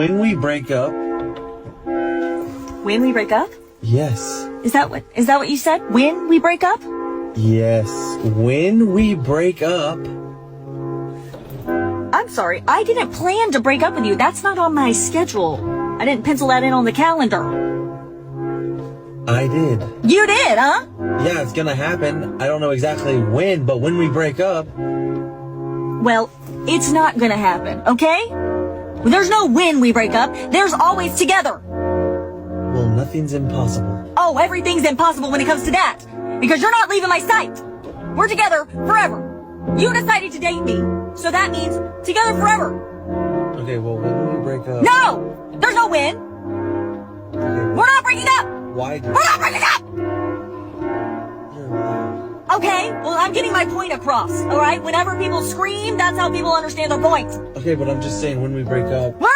When we break up, When we break up? yes. Is that what you said? When we break up? Yes. When we break up, I'm sorry, I didn't plan to break up with you. That's not on my schedule. I didn't pencil that in on the calendar. I did. You did, huh? Yeah, it's gonna happen. I don't know exactly when, but when we break up, Well, it's not gonna happen, okay? There's no when we break up. There's always together. well, nothing's impossible. Oh, everything's impossible when it comes to that. Because you're not leaving my sight. We're together forever. You decided to date me, so that means together forever. Okay, well, when we break up... No! There's no when. Okay, We're not breaking up! why do... We're not breaking up! You're loud. Okay, well, I'm getting my point across, alright? Whenever people scream, that's how people understand their point. Okay, but I'm just saying when we break up... We're